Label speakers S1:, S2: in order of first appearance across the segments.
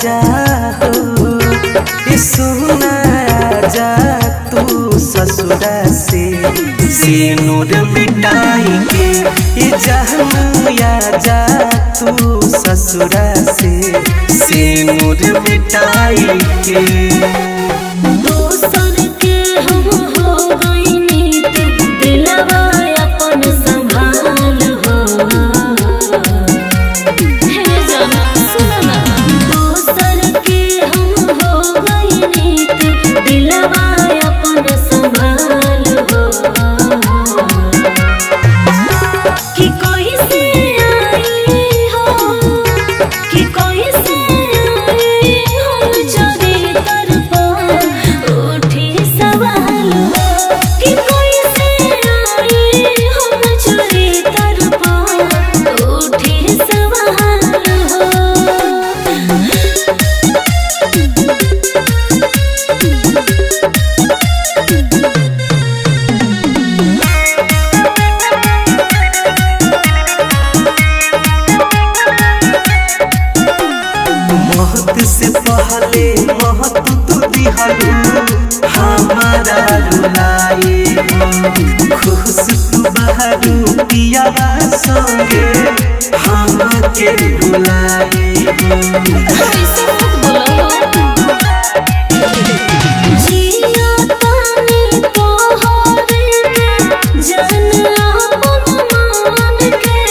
S1: जा हो सुना जा तू ससुरा से नूर मिटाई के जहनू या जा तू ससुरा से नूर मिटाई के
S2: दोसर के हम हो गइनी दिलवा अपन संभाल हो हे जाना सुना दोसर के हम हो गइनी दिलवा अपन संभाल हो कि कोई से आई हो कि कोई से आई हो चोरी तरफा उठी सवाल हो कि कोई से आई हो चोरी तरफा उठी सवाल हो
S1: महत से पहले महत तू दिहलू हमारा रुलाए खुश तू बहरू पियावा संगे हमके रुलाए
S2: ऐसे मत बोलो जिया ताने तोहरे के जान अपन मान के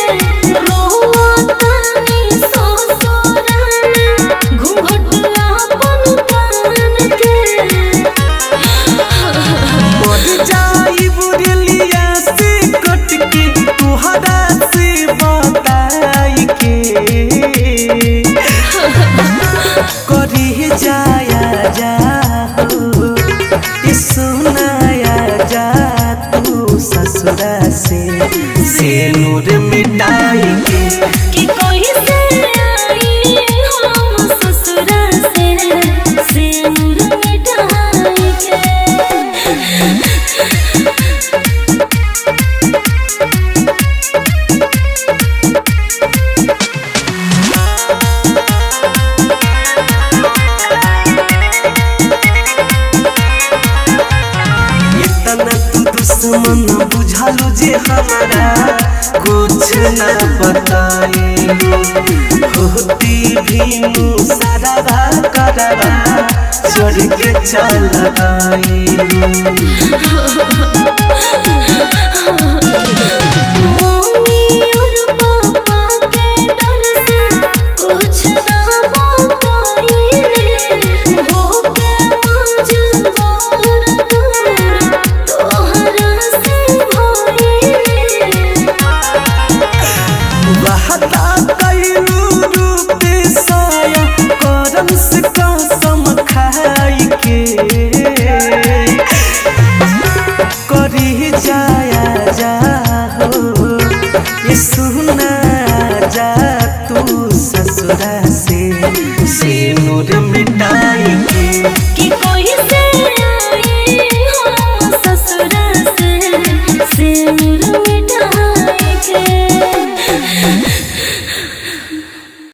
S2: रोआ ताने ससुराने घूंघट अपन कान के
S1: मर जाई बुरलिया से कट के तुहरा से बताई के करी जाया जा हो सुनाया जा तू ससुरा से नूर मिटाई के
S2: कि कोई से आई हम ससुरा से नूर मिटाई के
S1: इतना तू दुश्मन बुझालो जे हमारा कुछ न बताए होती भी मुसारा करवा चढ़ के चल आए
S2: मम्मी और पापा के डर से कुछ ना बताइए हो के मजबूर दूर तोहरा से भइले
S1: बहता कैलू रूप साया करम से कसम खाई के करी जाया जा हो सुना जा तू ससुरा से नूर मिटाई के
S2: कि कोई से आई हो